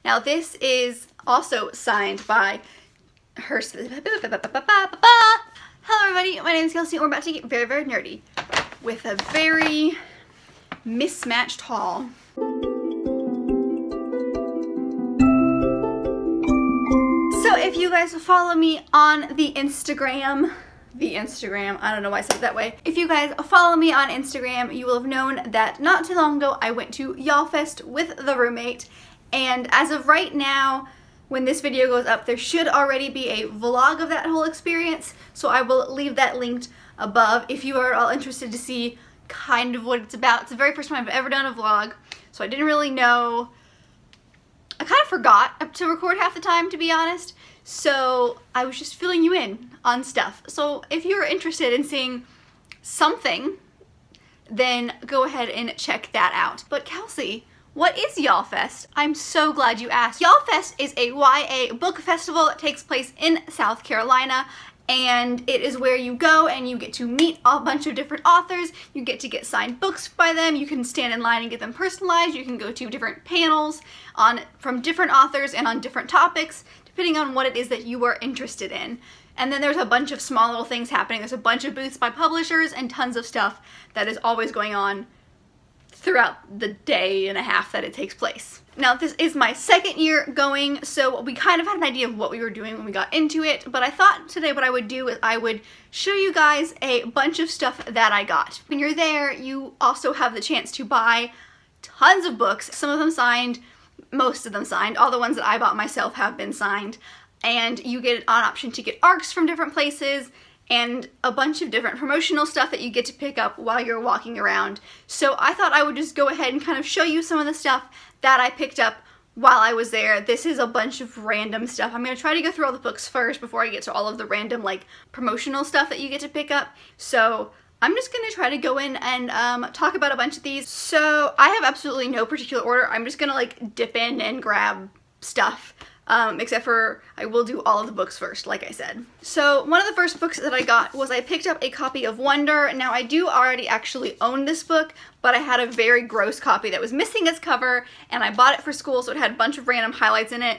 Now this is also signed by her. Hello everybody, my name is Kelsey and we're about to get very, very nerdy with a very mismatched haul. So if you guys follow me on the Instagram, I don't know why I said it that way. If you guys follow me on Instagram, you will have known that not too long ago I went to Yall Fest with the roommate, and as of right now, when this video goes up, there should already be a vlog of that whole experience, so I will leave that linked above if you are all interested to see kind of what it's about. It's the very first time I've ever done a vlog, so I didn't really know. I kind of forgot to record half the time, to be honest, so I was just filling you in on stuff. So if you're interested in seeing something, then go ahead and check that out. But Kelsey, what is Yall Fest? I'm so glad you asked. Yall Fest is a YA book festival that takes place in South Carolina, and it is where you go and you get to meet a bunch of different authors. You get to get signed books by them. You can stand in line and get them personalized. You can go to different panels from different authors and on different topics, depending on what it is that you are interested in. And then there's a bunch of small little things happening. There's a bunch of booths by publishers and tons of stuff that is always going on throughout the day and a half that it takes place. Now this is my second year going, so we kind of had an idea of what we were doing when we got into it, but I thought today what I would do is I would show you guys a bunch of stuff that I got. When you're there, you also have the chance to buy tons of books, some of them signed, most of them signed. All the ones that I bought myself have been signed, and you get an option to get ARCs from different places and a bunch of different promotional stuff that you get to pick up while you're walking around. So I thought I would just go ahead and kind of show you some of the stuff that I picked up while I was there. This is a bunch of random stuff. I'm going to try to go through all the books first before I get to all of the random like promotional stuff that you get to pick up. So I'm just going to try to go in and talk about a bunch of these. So I have absolutely no particular order. I'm just going to like dip in and grab stuff. Except for I will do all of the books first, like I said. So one of the first books that I got was I picked up a copy of Wonder. Now I do already actually own this book, but I had a very gross copy that was missing its cover, and I bought it for school, so it had a bunch of random highlights in it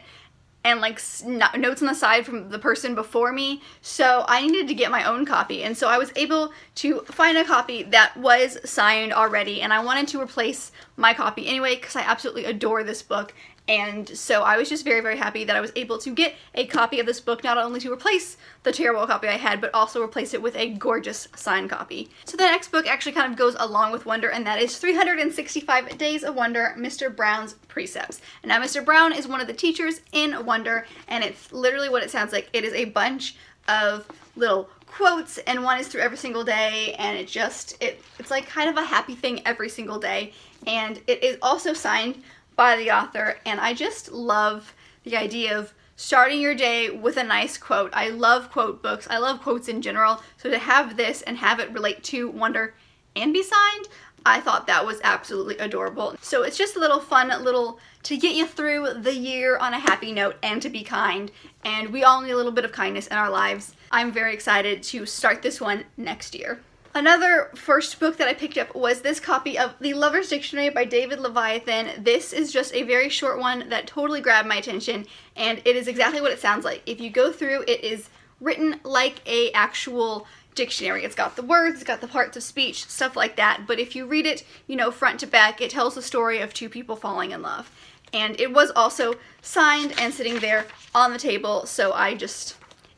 and like notes on the side from the person before me, so I needed to get my own copy, and so I was able to find a copy that was signed already, and I wanted to replace my copy anyway because I absolutely adore this book. And so I was just very, very happy that I was able to get a copy of this book, not only to replace the terrible copy I had, but also replace it with a gorgeous signed copy. So the next book actually kind of goes along with Wonder, and that is 365 Days of Wonder, Mr. Brown's Precepts. And now Mr. Brown is one of the teachers in Wonder, and it's literally what it sounds like. It is a bunch of little quotes, and one is through every single day, and it's like kind of a happy thing every single day. And it is also signed by the author, and I just love the idea of starting your day with a nice quote. I love quote books. I love quotes in general, so to have this and have it relate to Wonder and be signed, I thought that was absolutely adorable. So it's just a little fun little to get you through the year on a happy note and to be kind, and we all need a little bit of kindness in our lives. I'm very excited to start this one next year. Another first book that I picked up was this copy of The Lover's Dictionary by David Leviathan. This is just a very short one that totally grabbed my attention, and it is exactly what it sounds like. If you go through, it is written like a actual dictionary. It's got the words, it's got the parts of speech, stuff like that, but if you read it, you know, front to back, it tells the story of two people falling in love. And it was also signed and sitting there on the table, so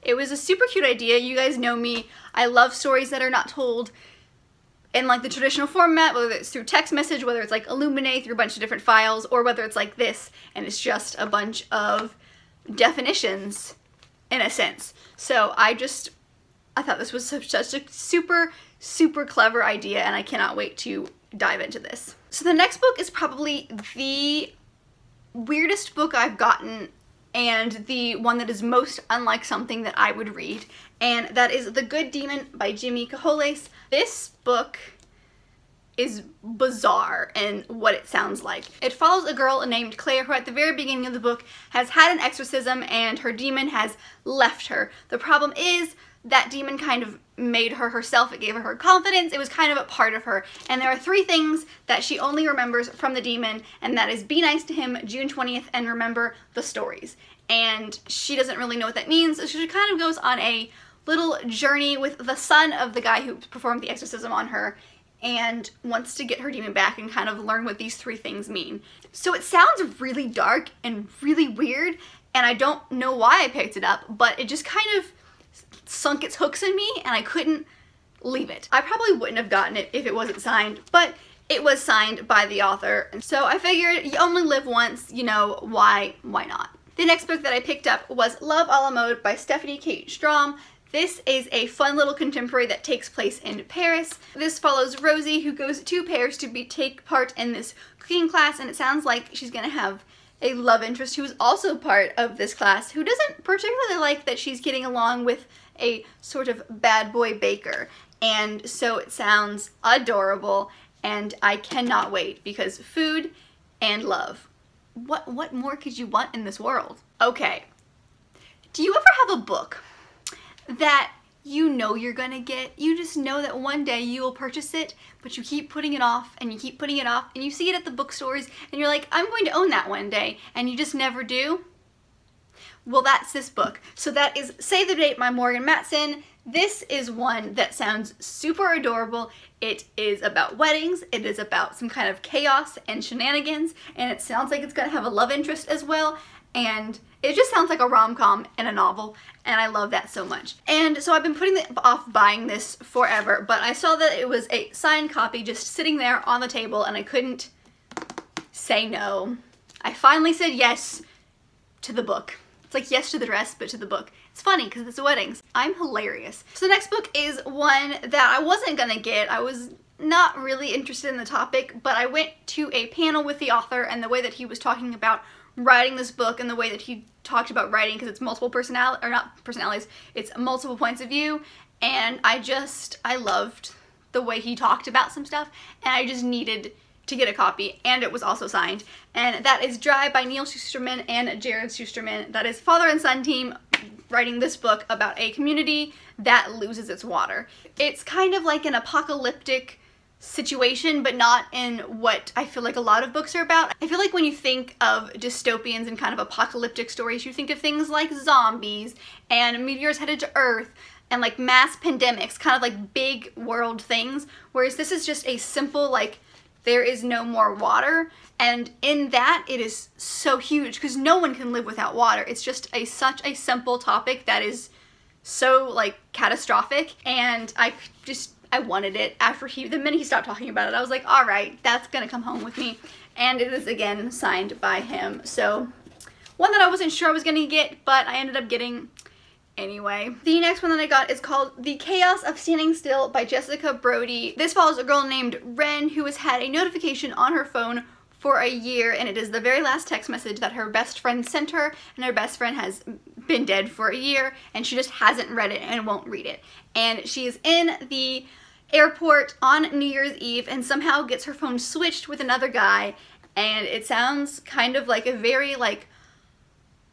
it was a super cute idea. You guys know me. I love stories that are not told in like the traditional format, whether it's through text message, whether it's like Illuminate through a bunch of different files, or whether it's like this and it's just a bunch of definitions in a sense. So I thought this was such a super, super clever idea, and I cannot wait to dive into this. So the next book is probably the weirdest book I've gotten, and the one that is most unlike something that I would read, and that is The Good Demon by Jimmy Cajoles. This book is bizarre in what it sounds like. It follows a girl named Claire who at the very beginning of the book has had an exorcism and her demon has left her. The problem is that demon kind of made her herself. It gave her confidence. It was kind of a part of her. And there are 3 things that she only remembers from the demon, and that is be nice to him, June 20th, and remember the stories. And she doesn't really know what that means, so she kind of goes on a little journey with the son of the guy who performed the exorcism on her, and wants to get her demon back and kind of learn what these 3 things mean. So it sounds really dark and really weird, and I don't know why I picked it up, but it just kind of sunk its hooks in me and I couldn't leave it. I probably wouldn't have gotten it if it wasn't signed, but it was signed by the author, and so I figured you only live once, you know, why not? The next book that I picked up was Love a la Mode by Stephanie Kate Strom. This is a fun little contemporary that takes place in Paris. This follows Rosie, who goes to Paris to take part in this cooking class, and it sounds like she's gonna have a love interest who is also part of this class, who doesn't particularly like that she's getting along with a sort of bad boy baker. And so it sounds adorable, and I cannot wait because food and love. What more could you want in this world? Okay, do you ever have a book that you know you're gonna get? You just know that one day you will purchase it, but you keep putting it off and you keep putting it off, and you see it at the bookstores and you're like, I'm going to own that one day, and you just never do? Well, that's this book. So that is Save the Date by Morgan Matson. This is one that sounds super adorable. It is about weddings, it is about some kind of chaos and shenanigans, and it sounds like it's gonna have a love interest as well, and it just sounds like a rom-com and a novel, and I love that so much. And so I've been putting off buying this forever, but I saw that it was a signed copy just sitting there on the table, and I couldn't say no. I finally said yes to the book. It's like yes to the dress, but to the book. It's funny because it's weddings. I'm hilarious. So the next book is one that I wasn't gonna get. I was not really interested in the topic, but I went to a panel with the author, and the way that he was talking about writing this book and the way that he talked about writing, because it's multiple personalities, it's multiple points of view, and I loved the way he talked about some stuff, and I just needed to get a copy, and it was also signed. And that is Dry by Neil Shusterman and Jared Shusterman. That is father and son team writing this book about a community that loses its water. It's kind of like an apocalyptic situation, but not in what I feel like a lot of books are about. I feel like when you think of dystopians and kind of apocalyptic stories, you think of things like zombies and meteors headed to Earth and like mass pandemics, kind of like big world things, whereas this is just a simple, like, there is no more water, and in that it is so huge because no one can live without water. It's just such a simple topic that is so like catastrophic, and I wanted it. After the minute he stopped talking about it, I was like, all right, that's gonna come home with me. And it is again signed by him. So one that I wasn't sure I was gonna get, but I ended up getting anyway. The next one that I got is called The Chaos of Standing Still by Jessica Brody. This follows a girl named Ren who has had a notification on her phone for a year, and it is the very last text message that her best friend sent her, and her best friend has been dead for a year, and she just hasn't read it and won't read it. And she is in the airport on New Year's Eve and somehow gets her phone switched with another guy, and it sounds kind of like a very like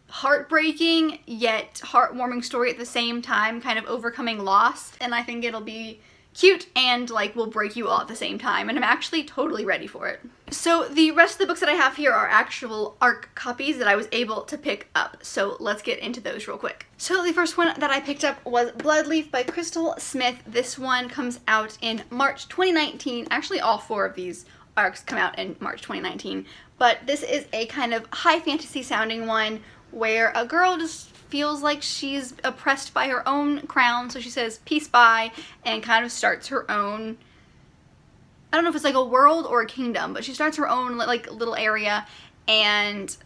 heartbreaking yet heartwarming story at the same time, kind of overcoming loss, and I think it'll be cute and like will break you all at the same time, and I'm actually totally ready for it. So the rest of the books that I have here are actual ARC copies that I was able to pick up, so let's get into those real quick. So the first one that I picked up was Bloodleaf by Crystal Smith. This one comes out in March 2019. Actually, all 4 of these ARCs come out in March 2019, but this is a kind of high fantasy sounding one where a girl just feels like she's oppressed by her own crown, so she says peace bye and kind of starts her own, I don't know if it's like a world or a kingdom, but she starts her own like little area, and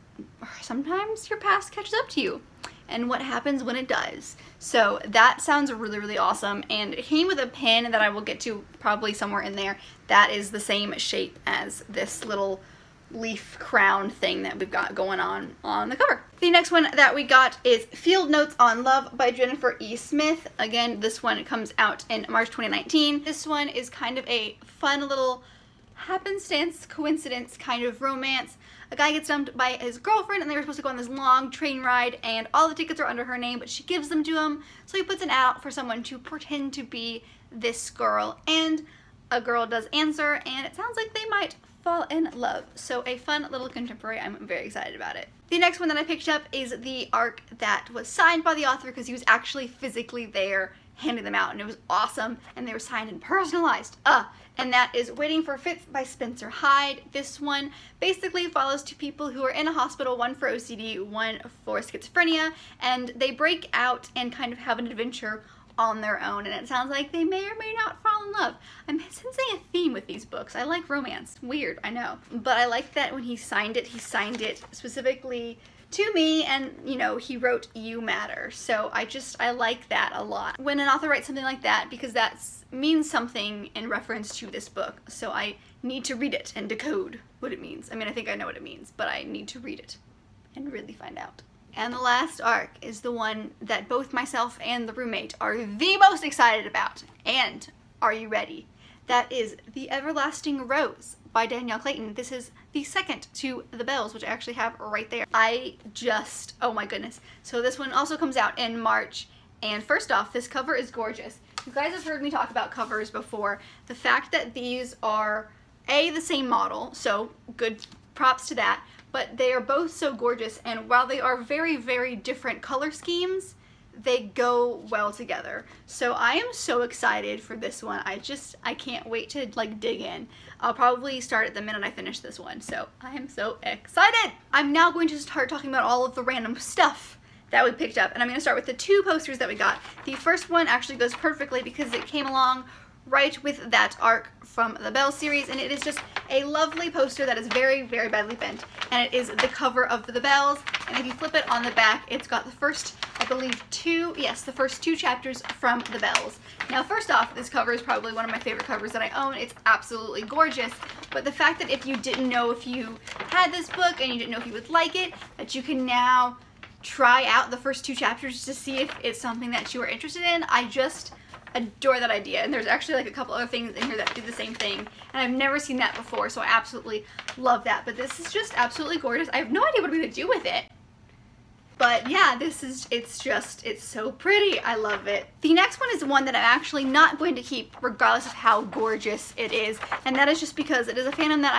sometimes your past catches up to you and what happens when it does. So that sounds really, really awesome, and it came with a pin that I will get to probably somewhere in there that is the same shape as this little leaf crown thing that we've got going on the cover. The next one that we got is Field Notes on Love by Jennifer E. Smith. Again, this one comes out in March 2019. This one is kind of a fun little happenstance, coincidence kind of romance. A guy gets dumped by his girlfriend and they were supposed to go on this long train ride and all the tickets are under her name, but she gives them to him, so he puts an ad out for someone to pretend to be this girl, and a girl does answer and it sounds like they might fall in love. So a fun little contemporary. I'm very excited about it. The next one that I picked up is the arc that was signed by the author because he was actually physically there handing them out, and it was awesome, and they were signed and personalized. And that is Waiting for Fitz by Spencer Hyde. This one basically follows two people who are in a hospital, one for OCD, one for schizophrenia, and they break out and kind of have an adventure on their own, and it sounds like they may or may not fall in love. I'm sensing a theme with these books. I like romance. Weird, I know. But I like that when he signed it specifically to me, and you know, he wrote "You Matter," so I like that a lot when an author writes something like that, because that means something in reference to this book, so I need to read it and decode what it means. I mean, I think I know what it means, but I need to read it and really find out. And the last arc is the one that both myself and the roommate are the most excited about. And are you ready? That is The Everlasting Rose by Danielle Clayton. This is the second to The Bells, which I actually have right there. Oh my goodness. So this one also comes out in March, and first off, this cover is gorgeous. You guys have heard me talk about covers before. The fact that these are the same model, so good props to that, but they are both so gorgeous, and while they are very, very different color schemes, they go well together. So I am so excited for this one. I can't wait to like dig in. I'll probably start it the minute I finish this one, so I am so excited. I'm now going to start talking about all of the random stuff that we picked up, and I'm going to start with the two posters that we got. The first one actually goes perfectly because it came along right with that arc from the Belle series, and it is just a lovely poster that is very, very badly bent, and it is the cover of the Bells, and if you flip it on the back, it's got the first, I believe, the first two chapters from the Bells. Now, first off, this cover is probably one of my favorite covers that I own. It's absolutely gorgeous, but the fact that if you didn't know if you had this book and you didn't know if you would like it, that you can now try out the first two chapters to see if it's something that you are interested in, I just adore that idea. And there's actually like a couple other things in here that do the same thing, and I've never seen that before, so I absolutely love that. But this is just absolutely gorgeous. I have no idea what I'm going to do with it, but yeah, it's so pretty. I love it. The next one is one that I'm actually not going to keep regardless of how gorgeous it is, and that is just because it is a fandom that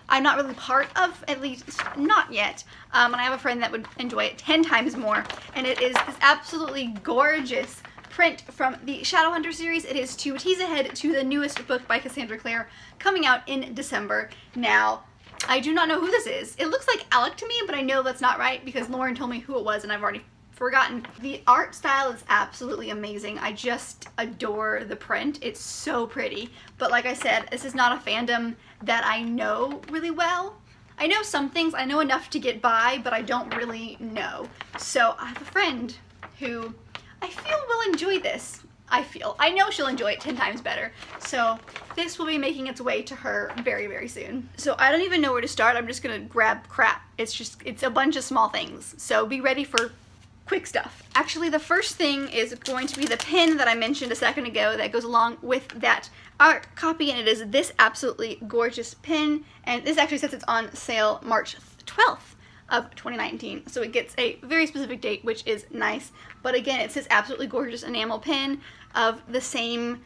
I'm not really part of, at least not yet, and I have a friend that would enjoy it 10 times more, and it is this absolutely gorgeous print from the Shadowhunter series. It is to tease ahead to the newest book by Cassandra Clare coming out in December. Now, I do not know who this is. It looks like Alec to me, but I know that's not right because Lauren told me who it was and I've already forgotten. The art style is absolutely amazing. I just adore the print. It's so pretty. But like I said, this is not a fandom that I know really well. I know some things, I know enough to get by, but I don't really know. So I have a friend who I feel will enjoy this. I know she'll enjoy it 10 times better. So this will be making its way to her very, very soon. So I don't even know where to start. I'm just gonna grab crap. It's a bunch of small things. So be ready for quick stuff. Actually, the first thing is going to be the pin that I mentioned a second ago that goes along with that art copy, and it is this absolutely gorgeous pin. And this actually says it's on sale March 12th. Of 2019, so it gets a very specific date, which is nice. But again, it's this absolutely gorgeous enamel pin of the same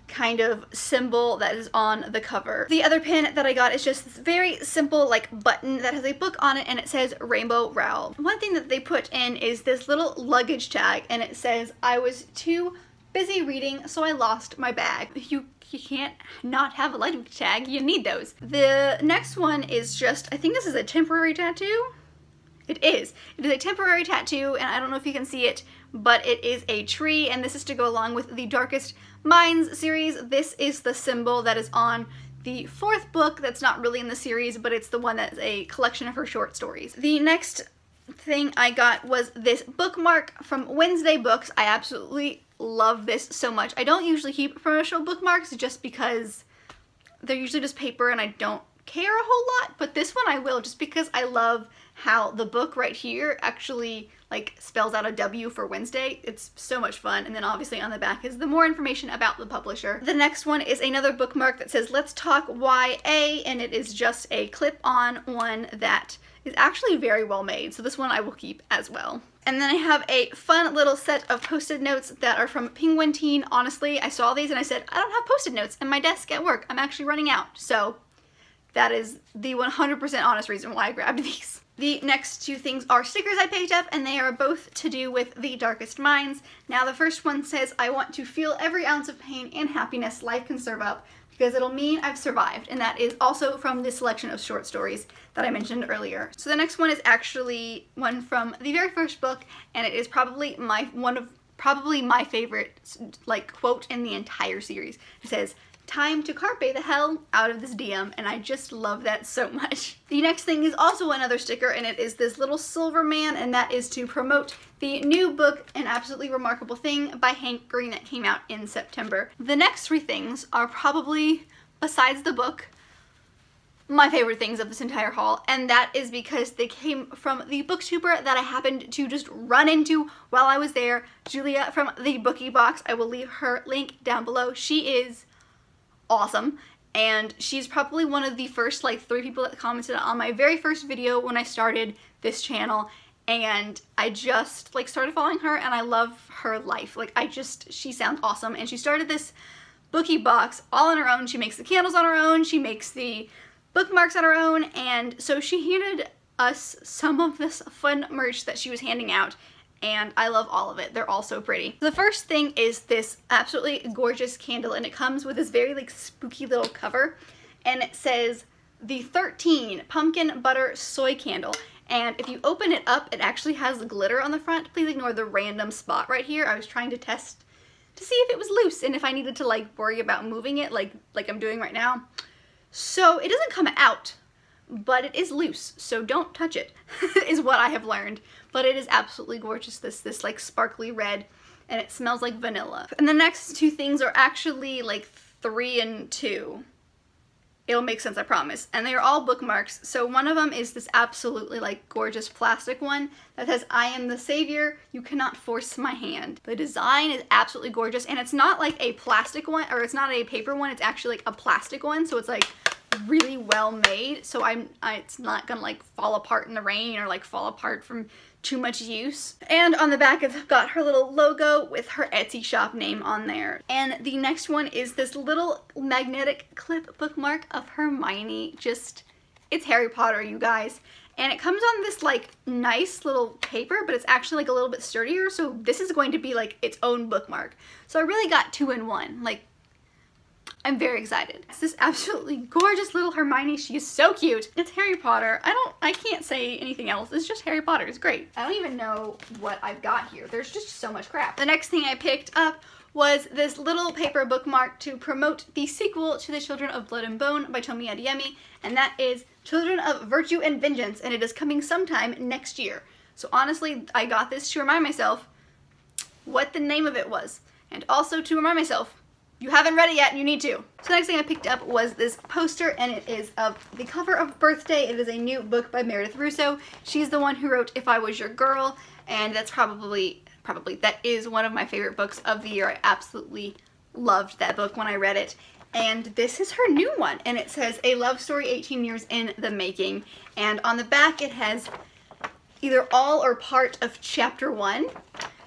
kind of symbol that is on the cover. The other pin that I got is just this very simple like button that has a book on it, and it says Rainbow Rowell. One thing that they put in is this little luggage tag, and it says, "I was too busy reading, so I lost my bag." You can't not have a luggage tag. You need those. The next one is just, I think this is a temporary tattoo. It is a temporary tattoo, and I don't know if you can see it, but it is a tree, and this is to go along with the Darkest Minds series. This is the symbol that is on the 4th book that's not really in the series, but it's the one that's a collection of her short stories. The next thing I got was this bookmark from Wednesday Books. I absolutely love this so much. I don't usually keep promotional bookmarks just because they're usually just paper and I don't care a whole lot, but this one I will, just because I love how the book right here actually like spells out a W for Wednesday. It's so much fun. And then obviously on the back is the more information about the publisher. The next one is another bookmark that says Let's Talk YA, and it is just a clip-on one that is actually very well made. So this one I will keep as well. And then I have a fun little set of Post-it notes that are from Penguin Teen. Honestly, I saw these and I said, I don't have Post-it notes in my desk at work. I'm actually running out. So that is the 100% honest reason why I grabbed these. The next two things are stickers I picked up, and they are both to do with The Darkest Minds. Now the first one says, I want to feel every ounce of pain and happiness life can serve up, because it'll mean I've survived. And that is also from this selection of short stories that I mentioned earlier. So the next one is actually one from the very first book, and it is probably my favorite like quote in the entire series. It says, time to carpe the hell out of this DM, and I just love that so much. The next thing is also another sticker, and it is this little silver man, and that is to promote the new book, An Absolutely Remarkable Thing by Hank Green, that came out in September. The next three things are probably, besides the book, my favorite things of this entire haul, and that is because they came from the booktuber that I happened to just run into while I was there, Julia from the Bookie Box. I will leave her link down below. She is awesome, and she's probably one of the first like 3 people that commented on my very first video when I started this channel, and I just like started following her, and I love her life. Like she sounds awesome, and she started this Bookie Box all on her own. She makes the candles on her own, she makes the bookmarks on her own, and so she handed us some of this fun merch that she was handing out, and I love all of it. They're all so pretty. The first thing is this absolutely gorgeous candle, and it comes with this very like spooky little cover, and it says the 13 Pumpkin Butter Soy Candle. And if you open it up, it actually has glitter on the front. Please ignore the random spot right here. I was trying to test to see if it was loose and if I needed to like worry about moving it like I'm doing right now. So it doesn't come out, but it is loose, so don't touch it, is what I have learned. But it is absolutely gorgeous, this like sparkly red, and it smells like vanilla. And the next two things are actually like 3 and 2. It'll make sense, I promise. And they are all bookmarks. So one of them is this absolutely like gorgeous plastic one that says, I am the savior, you cannot force my hand. The design is absolutely gorgeous, and it's not like a plastic one, or it's not a paper one, it's actually like a plastic one, so it's like really well made, so it's not gonna like fall apart in the rain or like fall apart from too much use. And on the back it's got her little logo with her Etsy shop name on there. And the next one is this little magnetic clip bookmark of Hermione. It's Harry Potter, you guys. And it comes on this like nice little paper, but it's actually like a little bit sturdier, so this is going to be like its own bookmark. So I really got 2 in 1. Like, I'm very excited. It's this absolutely gorgeous little Hermione. She is so cute. It's Harry Potter. I can't say anything else. It's just Harry Potter. It's great. I don't even know what I've got here. There's just so much crap. The next thing I picked up was this little paper bookmark to promote the sequel to The Children of Blood and Bone by Tomi Adeyemi, and that is Children of Virtue and Vengeance, and it is coming sometime next year. So honestly, I got this to remind myself what the name of it was, and also to remind myself, you haven't read it yet and you need to. So the next thing I picked up was this poster, and it is of the cover of Birthday. It is a new book by Meredith Russo. She's the one who wrote If I Was Your Girl, and that's probably that is one of my favorite books of the year. I absolutely loved that book when I read it. And this is her new one, and it says A Love Story 18 Years in the Making. And on the back it has either all or part of chapter 1.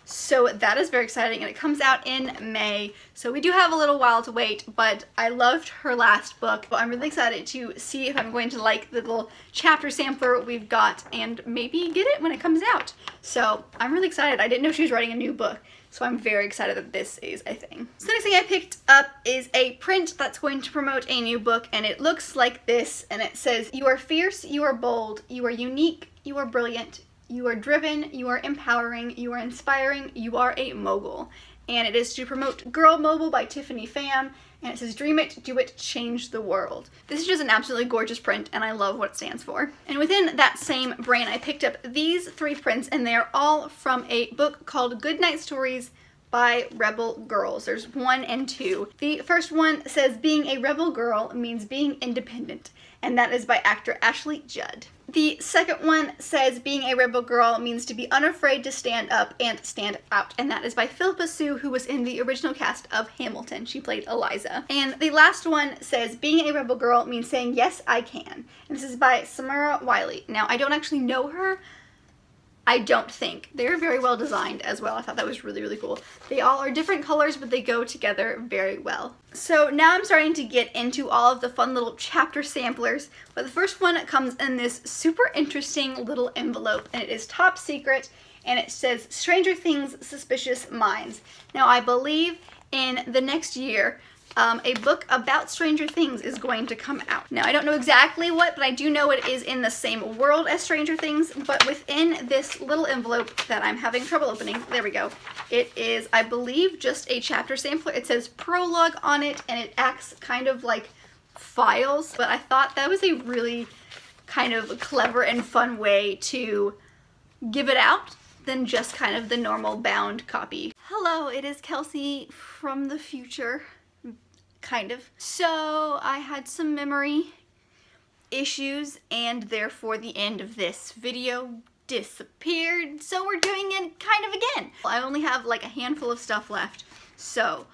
So that is very exciting, and it comes out in May, so we do have a little while to wait, but I loved her last book. I'm really excited to see if I'm going to like the little chapter sampler we've got and maybe get it when it comes out. So I'm really excited. I didn't know she was writing a new book, so I'm very excited that this is a thing. So the next thing I picked up is a print that's going to promote a new book, and it looks like this, and it says, you are fierce, you are bold, you are unique, you are brilliant, you are driven, you are empowering, you are inspiring, you are a mogul. And it is to promote Girl Mobile by Tiffany Pham, and it says, dream it, do it, change the world. This is just an absolutely gorgeous print, and I love what it stands for. And within that same brand, I picked up these 3 prints, and they're all from a book called Goodnight Stories by Rebel Girls. There's 1 and 2. The first one says, being a rebel girl means being independent, and that is by actor Ashley Judd. The second one says, being a rebel girl means to be unafraid to stand up and stand out, and that is by Philippa Sue, who was in the original cast of Hamilton. She played Eliza. And the last one says, being a rebel girl means saying, yes, I can. And this is by Samara Wiley. Now, I don't actually know her. I don't think. They're very well designed as well. I thought that was really, really cool. They all are different colors, but they go together very well. So now I'm starting to get into all of the fun little chapter samplers, but the first one comes in this super interesting little envelope, and it is top secret, and it says, Stranger Things, Suspicious Minds. Now I believe in the next year, a book about Stranger Things is going to come out. Now, I don't know exactly what, but I do know it is in the same world as Stranger Things, but within this little envelope that I'm having trouble opening, there we go, it is, I believe, just a chapter sampler. It says prologue on it, and it acts kind of like files, but I thought that was a really kind of clever and fun way to give it out than just kind of the normal bound copy. Hello, it is Kelsey from the future. Kind of. So I had some memory issues, and therefore the end of this video disappeared, so we're doing it kind of again. I only have like a handful of stuff left, so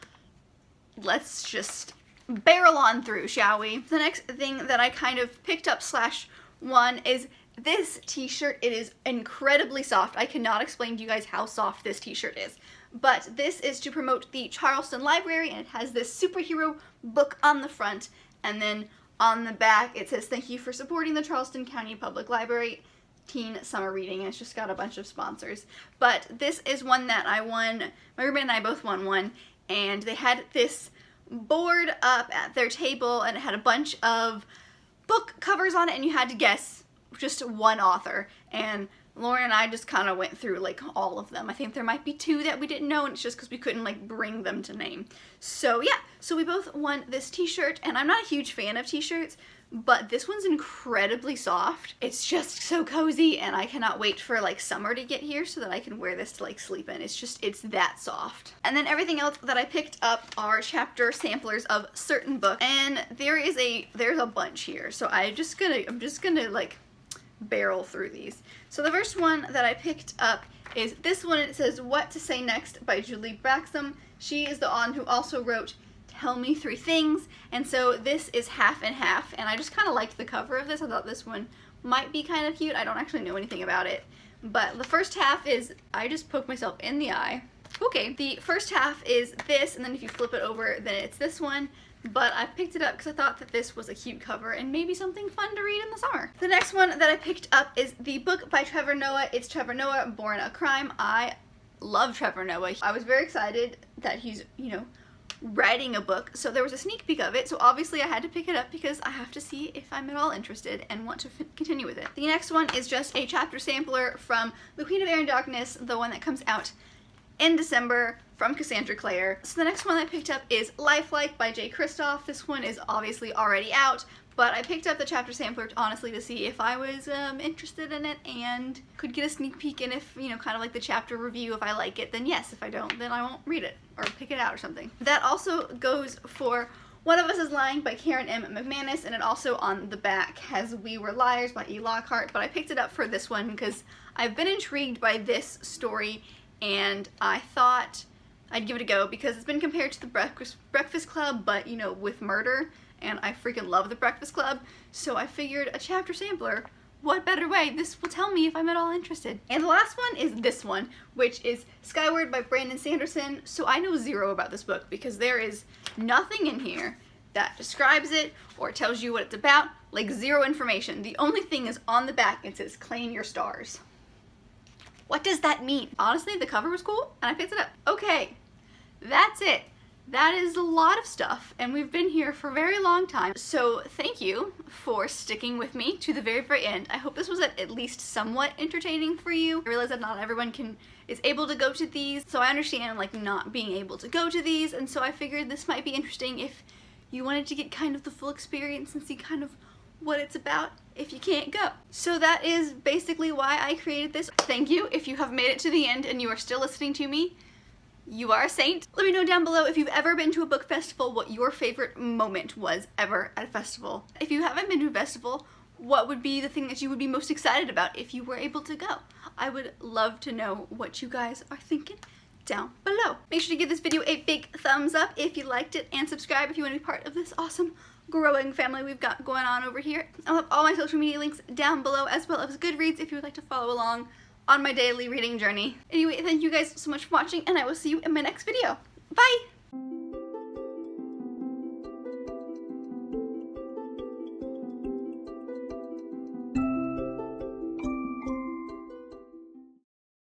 let's just barrel on through, shall we? The next thing that I kind of picked up /won is this t-shirt. It is incredibly soft. I cannot explain to you guys how soft this t-shirt is. But this is to promote the Charleston Library, and it has this superhero book on the front, and then on the back it says, thank you for supporting the Charleston County Public Library Teen Summer Reading, and it's just got a bunch of sponsors. But this is one that I won, my roommate and I both won one, and they had this board up at their table, and it had a bunch of book covers on it, and you had to guess just one author, and Lauren and I just kind of went through like all of them. I think there might be 2 that we didn't know, and it's just because we couldn't like bring them to name. So yeah, so we both won this t-shirt, and I'm not a huge fan of t-shirts, but this one's incredibly soft. It's just so cozy, and I cannot wait for like summer to get here so that I can wear this to like sleep in. It's that soft. And then everything else that I picked up are chapter samplers of certain books, and there's a bunch here. So I'm just gonna like barrel through these. So the first one that I picked up is this one. It says What to Say Next by Julie Braxham. She is the one who also wrote Tell Me 3 Things, and so this is half and half, and I just kind of liked the cover of this. I thought this one might be kind of cute. I don't actually know anything about it, but the first half is, I just poked myself in the eye. Okay, the first half is this, and then if you flip it over, then it's this one. But I picked it up because I thought that this was a cute cover and maybe something fun to read in the summer. The next one that I picked up is the book by Trevor Noah. It's Trevor Noah, Born a Crime. I love Trevor Noah. I was very excited that he's, you know, writing a book. So there was a sneak peek of it, so obviously I had to pick it up because I have to see if I'm at all interested and want to continue with it. The next one is just a chapter sampler from The Queen of Air and Darkness, the one that comes out in December, from Cassandra Clare. So the next one I picked up is Lifelike by Jay Kristoff. This one is obviously already out, but I picked up the chapter sampler honestly to see if I was interested in it and could get a sneak peek, and if, you know, kind of like the chapter review, if I like it, then yes. If I don't, then I won't read it or pick it out or something. That also goes for One of Us is Lying by Karen M. McManus, and it also on the back has We Were Liars by E. Lockhart, but I picked it up for this one because I've been intrigued by this story, and I thought I'd give it a go because it's been compared to The Breakfast Club, but, you know, with murder, and I freaking love The Breakfast Club, so I figured a chapter sampler, what better way? This will tell me if I'm at all interested. And the last one is this one, which is Skyward by Brandon Sanderson. So I know zero about this book because there is nothing in here that describes it or tells you what it's about, like zero information. The only thing is on the back, it says claim your stars. What does that mean? Honestly, the cover was cool and I picked it up. Okay, that's it. That is a lot of stuff, and we've been here for a very long time. So thank you for sticking with me to the very, very end. I hope this was at least somewhat entertaining for you. I realize that not everyone is able to go to these, so I understand like not being able to go to these, and so I figured this might be interesting if you wanted to get kind of the full experience and see kind of what it's about if you can't go. So that is basically why I created this. Thank you if you have made it to the end and you are still listening to me. you are a saint. Let me know down below if you've ever been to a book festival, what your favorite moment was ever at a festival. If you haven't been to a festival, what would be the thing that you would be most excited about if you were able to go? I would love to know what you guys are thinking down below. Make sure to give this video a big thumbs up if you liked it, and subscribe if you want to be part of this awesome growing family we've got going on over here. I'll have all my social media links down below, as well as Goodreads if you would like to follow along on my daily reading journey. Anyway, thank you guys so much for watching, and I will see you in my next video. Bye!